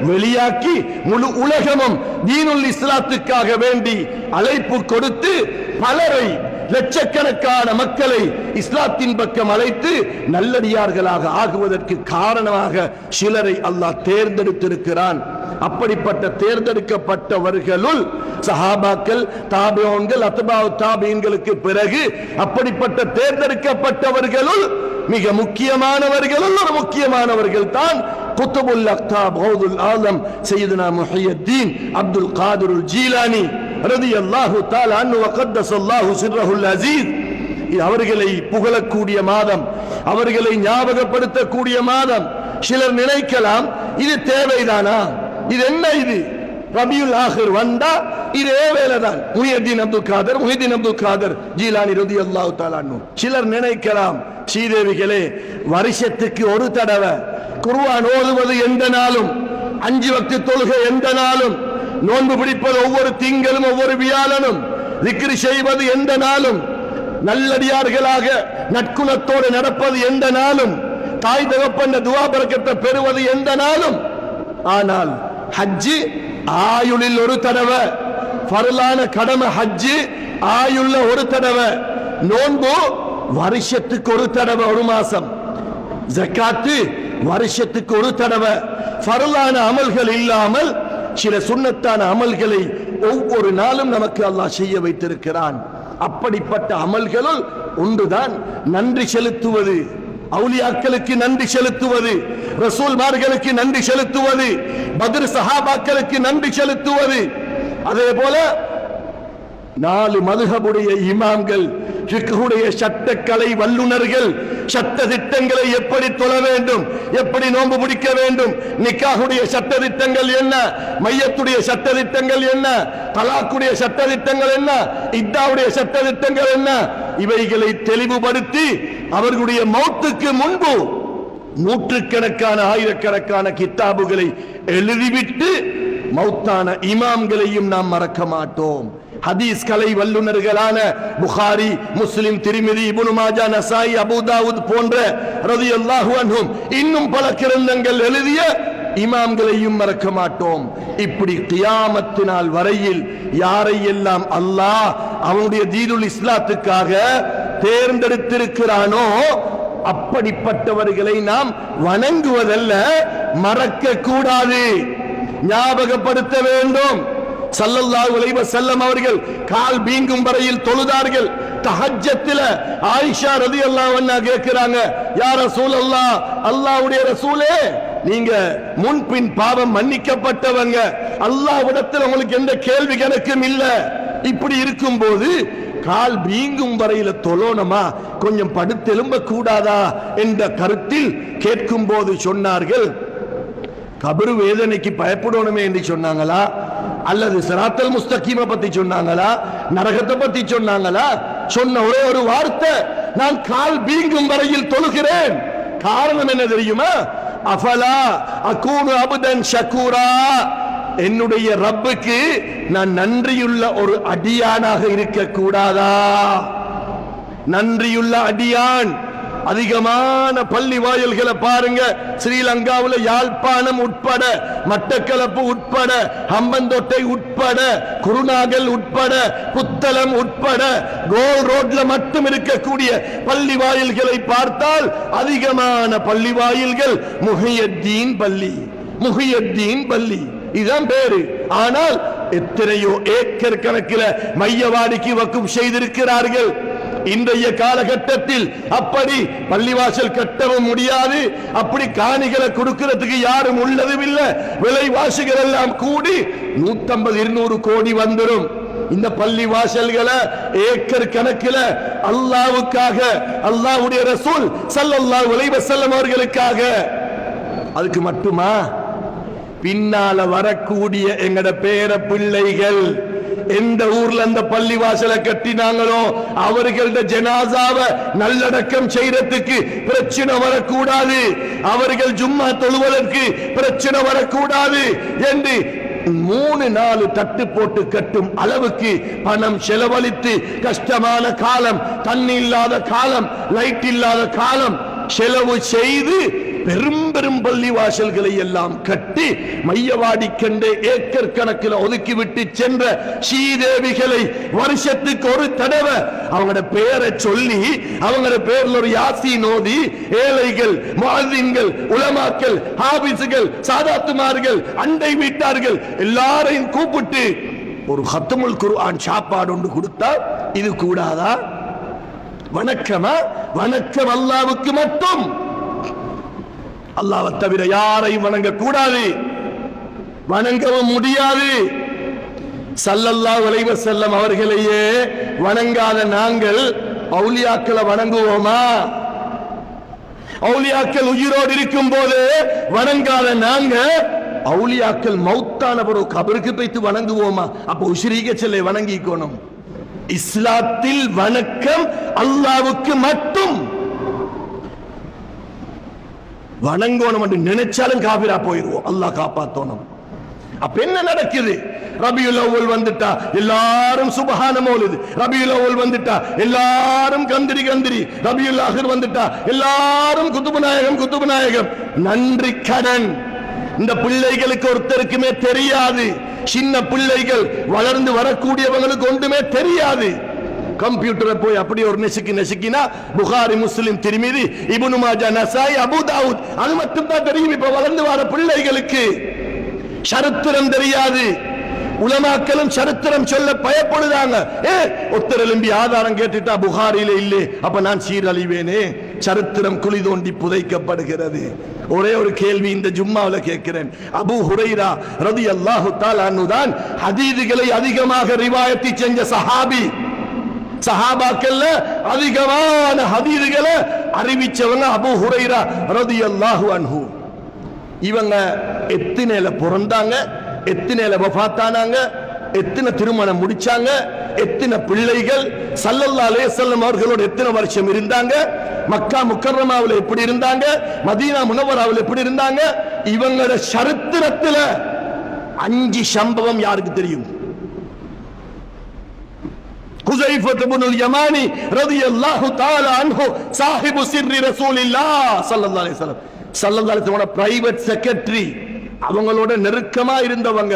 வெளியாக்கி முழு உலகமும் தீனுல் இஸ்லாத்துக்காக வேண்டி அழைப்பு கொடுத்து பலரை லட்சக்கணக்கான மக்களை இஸ்லாத்தின் பக்கம் அழைத்து நல்லடியார்களாக ஆகுவதற்கு காரணமாக சிலரை அல்லாஹ் தேர்ந்தெடுத்திருக்கிறான். அப்படிப்பட்ட தேர்ந்தெடுக்கப்பட்டவர்களுள் சஹாபாக்கள், தாபிஊன்கள், அத்பாஉ தாபீன்களுக்கு பிறகு அப்படிப்பட்ட தேர்ந்தெடுக்கப்பட்டவர்களுள் மிக முக்கியமானவர்களுள் ஒரு முக்கியமானவர்கள் தான் குத்துபுல் அக்தாப் கௌதுல் ஆலம் சையதுனா முஹியுத்தீன் அப்துல் காதிருல் ஜீலானி ரலியல்லாஹு தஆலா அன்ஹு வ கத்தஸல்லாஹு சிர்ரஹுல் அஸீஸ். அவர்களை புகழக்கூடிய மாதம், அவர்களை ஞாபகப்படுத்தக்கூடிய மாதம். சிலர் நினைக்கலாம், இது தேவைதானா, இது என்ன, இது ரபியுல் ஆஹிர் வந்தா இதே வேலைதான். முஹியுத்தீன் அப்துல் காதர் ஜீலானி ரலியல்லாஹு தஆலா அன்ஹு. சிலர் நினைக்கலாம், ஸ்ரீதேவிகளே, வருஷத்துக்கு ஒரு தடவை குர்ஆன் ஓதுவது எந்த நாளும், 5 வக்து தொழுகை எந்த நாளும், நோன்பு பிடிப்பது ஒவ்வொரு திங்களும் ஒவ்வொரு வியாழனும், திக்ர் செய்வது எந்த நாளும், நல்லடியார்களாக நற்குணத்தோடு நடப்பது எந்த நாளும், தாய் தகப்பன் துஆ பரக்கத்தை பெறுவது எந்த நாளும். ஆனால் ஹஜ் ஆயுளில் ஒரு தடவை, ஃபர்லான கடமை ஹஜ் ஆயுள்ள ஒரு தடவை, நோன்பு வருஷத்துக்கு ஒரு தடவை ஒரு மாசம், ஜக்காத்து வருஷத்துக்கு ஒரு தடவை, ஃபர்லான அமல்கள் இல்லாமல் சில சுன்னத்தான அமல்களை ஒவ்வொரு நாளும் நமக்கு அல்லாஹ் செய்ய வைத்திருக்கிறான். அப்படிப்பட்ட அமல்களுள் ஒன்றுதான் நன்றி செலுத்துவது, அவுலியாக்களுக்கு நன்றி செலுத்துவது, ரசூல்மார்களுக்கு நன்றி செலுத்துவது, பத்ர் சஹாபாக்களுக்கு நன்றி செலுத்துவது. அதே போல 4 மதுஹபுடைய இமாம்கள், ஃபிக்ஹுடைய சட்டக்கலை வல்லுனர்கள் சட்ட திட்டங்களை எப்படி தொழ வேண்டும், எப்படி நோன்பு பிடிக்க வேண்டும், நிக்காஹுடைய சட்ட திட்டங்கள் என்ன, மையத்துடைய சட்ட திட்டங்கள் என்ன, தலாக்குடைய சட்ட திட்டங்கள் என்ன, இத்தாவுடைய சட்ட திட்டங்கள் என்ன, இவைகளை தெளிவுபடுத்தி அவர்களுடைய மௌத்துக்கு முன்பு நூற்றுக்கணக்கான ஆயிரக்கணக்கான கித்தாபுகளை எழுதிவிட்டு மௌத்தான இமாம்களையும் நாம் மறக்க மாட்டோம். ஹதீஸ் கலை வல்லுனர்களான புகாரி, முஸ்லிம், திர்மிதி, இப்னு மாஜா, நசாயி, அபூ தாவூத் போன்ற ரலியல்லாஹு அன்ஹும் இன்னும் பல கிரந்தங்கள் எழுதிய இமாம்களையும் மறக்க மாட்டோம். இப்படி கியாமத் நாள் வரையில் யாரை எல்லாம் அல்லாஹ் அவனுடைய தீனுல் இஸ்லாத்துக்காக தேர்ந்தெடுத்திருக்கிறானோ அப்படிப்பட்டவர்களை நாம் வணங்குவதல்ல, மறக்க கூடாது, ஞாபகப்படுத்த வேண்டும். ஸல்லல்லாஹு அலைஹி வஸல்லம் அவர்கள் கால் வீங்கும் வரையில் தொழுதார்கள். தஹஜ்ஜத்தில ஆயிஷா ரலியல்லாஹு அன்ஹா கேக்குறாங்க, யா ரசூலல்லாஹ், அல்லாஹ்வுடைய ரசூலே, நீங்க முன்பின் பாவம் மன்னிக்கப்பட்டவங்க, அல்லாஹ்விடத்தில் உங்களுக்கு எந்த கேள்வி கணக்கும் இல்ல, இப்படி இருக்கும்போது கால் வீங்கும் வரையில தொழணுமா, கொஞ்சம் படுத்தெலும்ப கூடாதா என்ற கருத்தில் கேட்கும் போது சொன்னார்கள், கபரு வேதனைக்கு பயப்படணுமே என்று சொன்னாங்களா, அல்லது சிராத்தல் முஸ்தகீமை பத்தி சொன்னாங்களா, நரகத்தை பத்தி சொன்னாங்களா? சொன்ன ஒரே ஒரு வார்த்தை, நான் கால் வீங்கும் வரையில் தொழுகிறேன். காரணம் என்ன தெரியுமா? அஃபலா அகூனு அப்தன் ஷகூரா, என்னுடைய ரப்புக்கு நான் நன்றியுள்ள ஒரு அடியானாக இருக்க கூடாதா? நன்றியுள்ள அடியான். அதிகமான பள்ளி வாயில்களை பாருங்க, ஸ்ரீலங்காவில் யாழ்ப்பாணம் உட்பட, மட்டக்களப்பு உட்பட, ஹம்பந்தோட்டை உட்பட, குருநாகல் உட்பட, புத்தளம் உட்பட, கோல் ரோட்ல மட்டும் இருக்கக்கூடிய பள்ளி வாயில்களை பார்த்தால் அதிகமான பள்ளி வாயில்கள் முஹியுத்தீன் பள்ளி, முஹியுத்தீன் பள்ளி, இதுதான் பேரு. ஆனால் எத்தனையோ ஏக்கர் கணக்கில் மையவாடிக்கு வக்ஃப் செய்திருக்கிறார்கள். இன்றைய காலகட்டத்தில் அப்படி பள்ளிவாசல் கட்டவும் முடியாது, அப்படி காணிகளை கொடுக்கிறதுக்கு யாரும் உள்ளதும் இல்லை. விலைவாசிகள் எல்லாம் கூடி 150-200 கோடி வந்துடும். இந்த பள்ளி வாசல்களை ஏக்கர் கணக்கில் அல்லாஹ்வுக்காக, அல்லாஹ்வுடைய ரசூல் ஸல்லல்லாஹு அலைஹி வஸல்லம் அவர்களுக்காக, அதுக்கு மட்டுமா? பின்னால வரக்கூடிய எங்கட பேர பிள்ளைகள், எந்த ஊர்ல அந்த பள்ளிவாசலை கட்டினாங்களோ அவர்களோட ஜனாசாவை நல்லடக்கம் செய்யறதுக்கு பிரச்சனை வரக்கூடாது, அவர்கள் ஜும்மா தொழுவதற்கு பிரச்சனை வரக்கூடாது என்று 3-4 தட்டு போட்டு கட்டும் அளவுக்கு பணம் செலவழித்து கஷ்டமான காலம், தண்ணி இல்லாத காலம், லைட் இல்லாத காலம் செலவு செய்து பெரும் பெரும் பள்ளி வாசல்களை எல்லாம் கட்டி மையவாடிக்கென்று ஏக்கர் கணக்கில் ஒதுக்கிவிட்டு சென்ற ஸ்ரீதேவிகளை வருஷத்துக்கு ஒரு தடவை அவங்களோட பெயரை சொல்லி அவங்களோட பேர்ல ஒரு யாசீன் ஓதி ஏழைகள், முஅல்லிம்கள், உலமாக்கள், ஹாபிஸ்கள், சாதாத்துமார்கள், அண்டை வீட்டார்கள் எல்லாரையும் கூப்பிட்டு ஒரு ஹத்தமுல் குர்ஆன் சாப்பாடு ஒன்று கொடுத்தா இது கூடாதா? வணக்கமா? வணக்கம் அல்லாஹ்வுக்கு மட்டும். அல்லாஹ்வை தவிர யாரையும் வணங்க கூடாது, வணங்கவும் முடியாது. ஸல்லல்லாஹு அலைஹி வஸல்லம் அவர்களையே வணங்காத நாங்கள் அவுலியாக்களை வணங்குவோமா? அவுலியாக்கள் உயிரோடு இருக்கும் போது வணங்காத நாங்க அவுலியாக்கள் மௌத்தான பிறகு கபருக்கு போய்த்து வணங்குவோமா? அப்ப உஷ்ரீக செல்லை வணங்கிக்கணும். இஸ்லாத்தில் வணக்கம் அல்லாஹ்வுக்கு மட்டும். வணங்கணும் என்று நினைச்சாலும் காபிரா போயிருவோம். அல்லாஹ் காப்பாத்தணும். அப்ப என்ன நடக்குது? ரபியுல் அவ்வல் வந்துட்டா எல்லாரும் சுப்ஹான மௌலித், ரபியுல் அவ்வல் வந்துட்டா எல்லாரும் கந்திரி கந்திரி, ரபியுல் ஆஹிர் வந்துட்டா எல்லாரும் குதுபு நாயகம் குதுபு நாயகம். நன்றி கடன் இந்த பிள்ளைகளுக்கு ஒருத்தருக்குமே தெரியாது. சின்ன பிள்ளைகள் வளர்ந்து வரக்கூடியவங்களுக்கு ஒன்றுமே தெரியாது. கம்ப்யூட்டரை போய் அப்படி ஒரு நெசுக்கினா புகாரி, முஸ்லிம், திர்மிதி, இப்னு மாஜா, நசாயி, அபூ தாவூத் அது மட்டும் தான் தெரியும். இப்ப வளர்ந்து வர பிள்ளைகளுக்கு சரித்திரம் தெரியாது. உலமாக்களும் சரித்திரம் சொல்ல பயப்படுதாங்க. ஒருத்தர் எழும்பி ஆதாரம் கேட்டுட்டா புகாரில இல்லே, அப்ப நான் சீரழிவேனே. சரித்திரம் குழி தோண்டி புதைக்கப்படுகிறது. ஒரே ஒரு கேள்வி இந்த ஜும்மாவில் கேட்கிறேன். அபூ ஹுரைரா ரலியல்லாஹு தஆலா அன்ஹு தான் ஹதீதுகளை அதிகமாக ரிவாயத்தி செஞ்ச சஹாபி. சஹாபாக்கள்ல அதிகமான ஹதீதுகளை அறிவிச்சவங்க அபூ ஹுரைரா ரலியல்லாஹு அன்ஹு. இவங்க எத்தனைல பிறந்தாங்க, எத்தனைல வஃபாத்தானாங்க, எத்தனை திருமணம் முடிச்சாங்க, எத்தனை பிள்ளைகள், ஸல்லல்லாஹு அலைஹி வஸல்லம் அவர்களோட எத்தனை வருஷம் இருந்தாங்க, மக்கா முக்கர்ரமாவில் எப்படி இருந்தாங்க, மதீனா முனவராவில் எப்படி இருந்தாங்க, இவங்களோட சரித்திரத்தில் 5 சம்பவம் யாருக்கு தெரியும்? ஹுஸைஃபத் இப்னுல் யமானி ரலியல்லாஹு தஆலா அன்ஹு சாஹிபு சிர்ரி ரசூலில்லாஹ் ஸல்லல்லாஹு அலைஹி வஸல்லம், ஸல்லல்லாஹு அலைஹி வஸல்லம் பிரைவேட் செக்ரட்டரி, அவங்களோட நெருக்கமா இருந்தவங்க.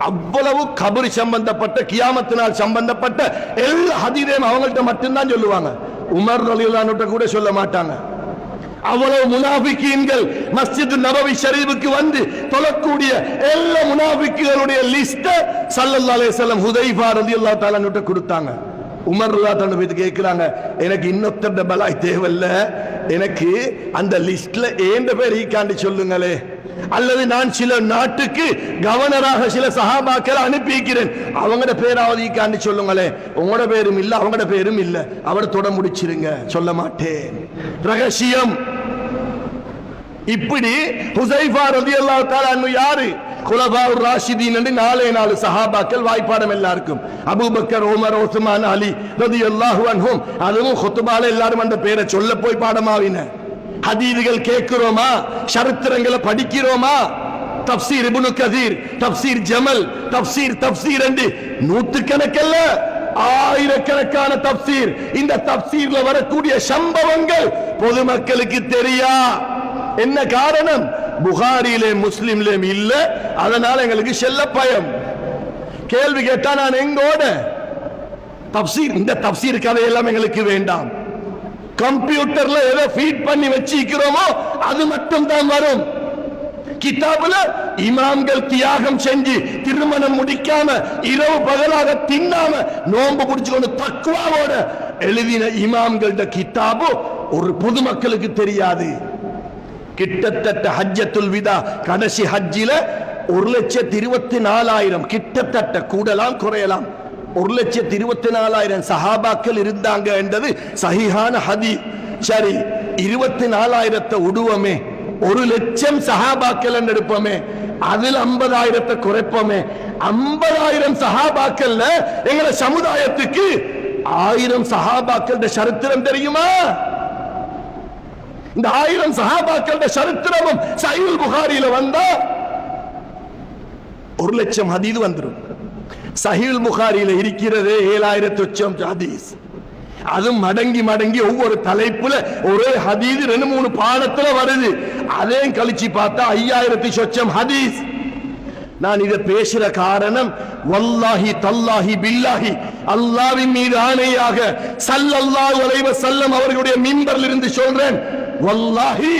அவ்வளவு கபர் சம்பந்தப்பட்ட, கியாமத் நாள் சம்பந்தப்பட்ட எல்லா ஹதீஸையும் அவங்கள்ட்ட மட்டும்தான் சொல்லுவாங்க. உமர் ரலியல்லாஹு அன்ஹு கூட சொல்ல மாட்டாங்க. அவ்வளவு முனாஃபிகீன்கள் மஸ்ஜித் நபவி ஷரீஃபுக்கு வந்து தொழக்கூடிய எல்லா முனாஃபிக்குகளுடைய லிஸ்ட் ஸல்லல்லாஹு அலைஹி வஸல்லம் ஹுதைஃபா ரலியல்லாஹு தஆலா அன்ஹு கொடுத்தாங்க. உமர் ரலியல்லாஹு தஆலா போய் கேக்குறாங்க, எனக்கு இன்னொருத்தர் பலாய் தேவையில்ல, எனக்கு அந்த லிஸ்ட்ல ஏண்ட பேர் ஈக்காண்டி சொல்லுங்களே, அல்லது நான் சில நாட்டுக்கு கவர்னராக சில சஹாபாக்களை அனுப்பிக்கிறேன், அவங்களோட பேராவது ஈக்காண்டி சொல்லுங்களே. உங்களோட பேரும் இல்ல, அவங்களோட பேரும் இல்ல, அவர் தொட முடிச்சிருங்க, சொல்ல மாட்டேன், ரகசியம். இப்படி ஹுஸைஃபா ரலியல்லாஹு தஆலா அன்ஹு யாரு? குலஃபாஉர் ராஷிதீன் என்று 4 சஹாபாக்கள். வாய்ப்பாடம் எல்லாருக்கும் அபூபக்கர், உமர், உஸ்மான், அலி ரலியல்லாஹு அன்ஹும். அதுவும் குத்பால எல்லாரும் அந்த பேரை சொல்ல போய் பாடமாவின. ஹதீதுகள் கேட்கிறோமா, சரித்திரங்களை படிக்கிறோமா? தப்சீர் இப்னு கதீர், தப்சீர் ஜமல், தப்சீர் என்று நூற்றுக்கணக்கல்ல ஆயிரக்கணக்கான தப்சீர். இந்த தப்சீர்ல வரக்கூடிய சம்பவங்கள் பொதுமக்களுக்கு தெரியா. என்ன காரணம்? புகாரிலே முஸ்லிம்லேயும் இல்ல, அதனால எங்களுக்கு செல்ல பயம். கேள்வி கேட்டா நான் எங்கோட தப்சீர், இந்த தப்சீர் கதையெல்லாம் எங்களுக்கு வேண்டாம். கம்ப்யூட்டர்ல எதை ஃபீட் பண்ணி வச்சிக்கிறோமோ அது மட்டும் தான் வரும். கிதாபுல இமாம்கள் தியாகம் செஞ்சு திருமணம் முடிக்காம இரவு பகலாக தின்னாம நோன்பு பிடிச்சுக்கொண்டு தக்வாவோட எழுதின இமாம்களோட கிதாபு ஒரு பொதுமக்களுக்கு தெரியாது. கிட்டத்தட்ட ஹஜ்ஜத்துல் விதா கடைசி ஹஜ்ஜில 1,24,000 கிட்டத்தட்ட கூடலாம் குறையலாம் 1,24,000 சஹாபாக்கள் இருந்தாங்க என்றது சஹீஹான ஹதீஸ். சரி, 24,000 உடுவமே, 1,00,000 சஹாபாக்கள் எடுப்போமே, அதில் 50,000 குறைப்போமே. 50,000 சஹாபாக்கள்ல எங்களை சமுதாயத்துக்கு 1000 சஹாபாக்கள் சரித்திரம் தெரியுமா? இந்த 1000 சஹாபாக்கள் சரித்திரமும் சஹீஹுல் புகாரியில வந்தா 1,00,000 ஹதீஸ் வந்துரும். சஹீஹுல் புகாரியில இருக்கிறது 7,000 ஹதீஸ். அது மடங்கி மடங்கி ஒவ்வொரு தலைப்புல ஒரே ஹதீஸ் 2-3 பாடத்துல வருது. அதையும் கழிச்சு பார்த்தா 5,000 ஹதீஸ். நான் இதை பேசுற காரணம் வல்லாஹி தல்லாஹி பில்லாஹி அல்லாஹ்வின் மீது ஆணையாக ஸல்லல்லாஹு அலைஹி வஸல்லம் அவர்களுடைய மிம்பரில் இருந்து சொல்றேன், வல்லாஹி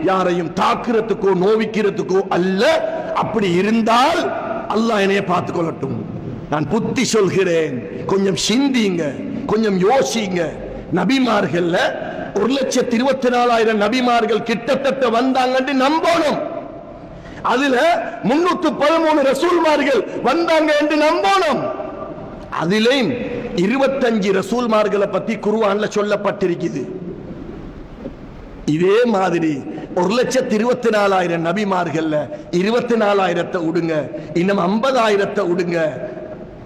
யாரையும் தாக்குறதுக்கோ நோவிக்கிறதுக்கோ அல்ல. அப்படி இருந்தால் அல்லாஹ் என்னைய பார்த்துக் கொள்ளட்டும். நான் புத்தி சொல்கிறேன், கொஞ்சம் சிந்திங்க, கொஞ்சம் யோசிங்க. நபிமார்கள்ல 1,24,000 நபிமார்கள் கிட்டத்தட்ட வந்தாங்கன்னு நம்பணும். அதுல 313 ரசூல்மார்கள் வந்தாங்க என்று நம்பணும். அதிலே 25 ரசூல்மார்களை பத்தி குர்ஆன்ல சொல்லப்பட்டிருக்குது. இதே மாதிரி 1,24,000 நபிமார்கள்ல 24,000 விடுங்க, இன்னும் 50,000 விடுங்க,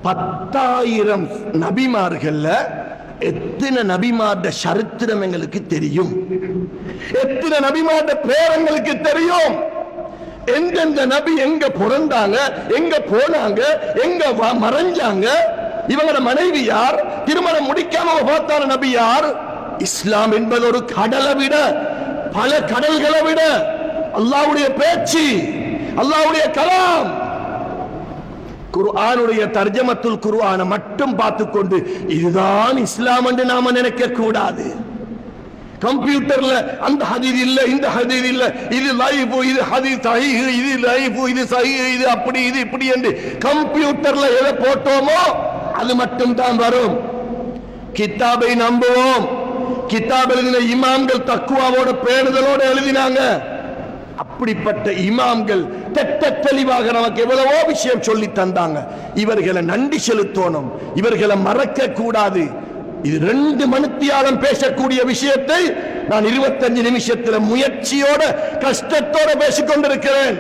10,000 நபிமார்கள்ல எத்தனை நபிமார்ட சரித்திரம் எங்களுக்கு தெரியும்? எத்தனை நபிமார்ட பேர் எங்களுக்கு தெரியும்? எந்தெந்த நபி எங்க பிறந்தாங்க, எங்க போனாங்க, எங்க மறைஞ்சாங்க, இவங்களோட மனைவி யார், திருமணம் முடிக்காம பார்த்தான நபி யார்? இஸ்லாம் என்பது ஒரு கடலை விட, பல கடல்களை விட அல்லாஹ்வுடைய பேச்சு, அல்லாஹ்வுடைய கலாம். குர்ஆனுடைய தர்ஜமத்துல் குர்ஆனை மட்டும் பார்த்துக்கொண்டு இதுதான் இஸ்லாம் என்று நாம நினைக்க கூடாது. கம்ப்யூட்டர்ல அந்த ஹதீஸ் இல்ல, இந்த ஹதீஸ் இல்ல, இது லைஃப், இது ஹதீஸ் சஹீஹ், இது லைஃப், இது சஹீஹ், இது அப்படி, இது இப்படி என்று கம்ப்யூட்டர்ல எதை போட்டோமோ அது மட்டும் தான் வரும். கிதாபை நம்புவோம். கிதாப் எழுதின இமாம்கள் தக்குவாவோட பேணுதலோட எழுதினாங்க. அப்படிப்பட்ட இமாம்கள் தெட்ட தெளிவாக நமக்கு எவ்வளவோ விஷயம் சொல்லி தந்தாங்க. இவர்களை நன்றி செலுத்தணும், இவர்களை மறக்க கூடாது. இது 2 மணித்தியாலம் பேசக்கூடிய விஷயத்தை நான் 25 நிமிஷத்தில் முயற்சியோட கஷ்டத்தோட பேசிக்கொண்டிருக்கிறேன்.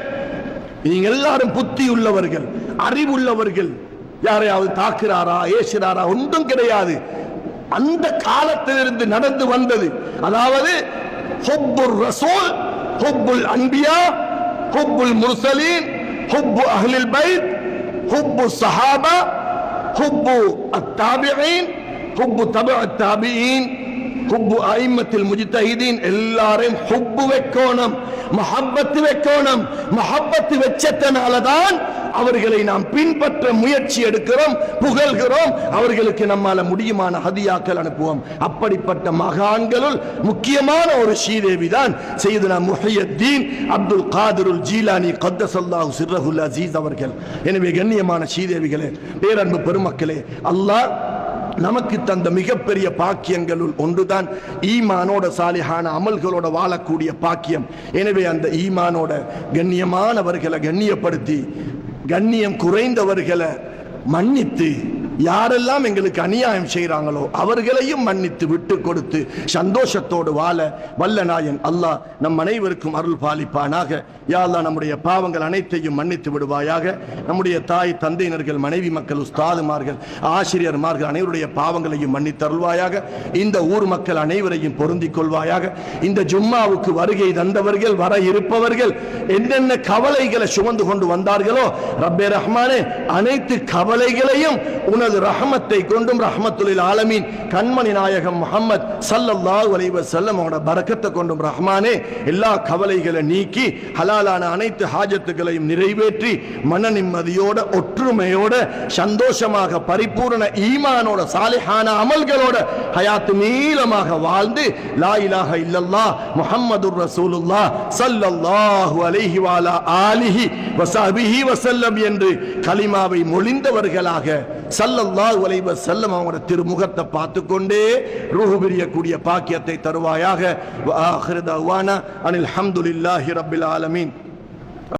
நீங்க எல்லாரும் புத்தி உள்ளவர்கள், அறிவுள்ளவர்கள். யாரையாவது தாக்குறாரா, ஏசுறாரா? ஒன்றும் கிடையாது. அந்த காலத்திலிருந்து நடந்து வந்தது. அதாவது ஹுப்புர் ரசூல், ஹுப்புல் அன்பியா, ஹுப்புல் முர்சலீன், ஹுப்பு அஹ்லில் பைத், ஹுப்பு ஸஹாபா, ஹுப்பு அத்தாபிஈன், ஹுப்பு தபஅத் தாபிஈன், ஹுப்பு அஇம்மத்துல் முஜ்தஹிதீன். எல்லாரையும் ஹுப்பு வைக்கணும், மஹப்பத் வைக்கணும். மஹப்பத் வெச்சதனால தான் அவர்களை நாம் பின்பற்ற முயற்சி எடுக்கிறோம், புகழ்கிறோம். அவர்களுக்கு நம்மால முடியுமான ஹதியாக்கள் அனுப்புவோம். அப்படிப்பட்ட மகான்களுள் முக்கியமான ஒரு ஸ்ரீதேவி தான் சையதுனா முஹய்யத்தீன் அப்துல் காதிருல் ஜீலானி கத்தஸல்லாஹு சிர்ரஹுல் அஸீஸ் அவர்கள். எனவே கண்ணியமான ஸ்ரீதேவிகளே, பேரன்பு பெருமக்களே, அல்லாஹ் நமக்கு தந்த மிகப்பெரிய பாக்கியங்களுள் ஒன்றுதான் ஈமானோட சாலிஹான அமல்களோட வாழக்கூடிய பாக்கியம். எனவே அந்த ஈமானோட கண்ணியமானவர்களை கண்ணியப்படுத்தி, கண்ணியம் குறைந்தவர்களை மன்னித்து, யாரெல்லாம் எங்களுக்கு அநியாயம் செய்கிறாங்களோ அவர்களையும் மன்னித்து விட்டு கொடுத்து சந்தோஷத்தோடு வாழ வல்ல நாயன் அல்லாஹ் நம் அனைவருக்கும் அருள் பாலிப்பானாக. யா அல்லாஹ், நம்முடைய பாவங்கள் அனைத்தையும் மன்னித்து விடுவாயாக. நம்முடைய தாய் தந்தையினர்கள், மனைவி மக்கள், உஸ்தாதுமார்கள், ஆசிரியர்மார்கள் அனைவருடைய பாவங்களையும் மன்னித்து அருள்வாயாக. இந்த ஊர் மக்கள் அனைவரையும் பொருந்திக் கொள்வாயாக. இந்த ஜும்மாவுக்கு வருகை தந்தவர்கள், வர இருப்பவர்கள் என்னென்ன கவலைகளை சுமந்து கொண்டு வந்தார்களோ ரப்பே ரஹ்மானே, அனைத்து கவலைகளையும் உனது ரஹமத்தை கொண்டும் ரஹ்மத்துல் ஆலமீன் கண்மணி நாயகம் முஹம்மத் ஸல்லல்லாஹு அலைஹி வஸல்லம் அவரோட பரக்கத்தை கொண்டும் ரஹ்மானே எல்லா கவலைகளை நீக்கி ஹலாலான அனைத்து ஹாஜத்துகளையும் நிறைவேற்றி மன நிம்மதியோட, ஒற்றுமையோட, சந்தோஷமாக, பரிபூரண ஈமானோட, சாலிஹான அமல்களோட ஹயாத் நீளமாக வாழ்ந்து லா இலாஹ இல்லல்லாஹ் முஹம்மதுர் ரசூலுல்லாஹ் ஸல்லல்லாஹு அலைஹி வஅலா ஆலிஹி வஸஹ்பிஹி வஸல்லம் என்று கலிமாவை மொழிந்தவர்களாக ஸல்லல்லாஹு அலைஹி வஸல்லம் அவங்களோட திருமுகத்தை பார்த்துக்கொண்டே ரூஹ் பிரியக்கூடிய பாக்கியத்தை தருவாயாக. வ ஆகிரு தஅவானா அனில் ஹம்துலில்லாஹி ரப்பில் ஆலமீன்.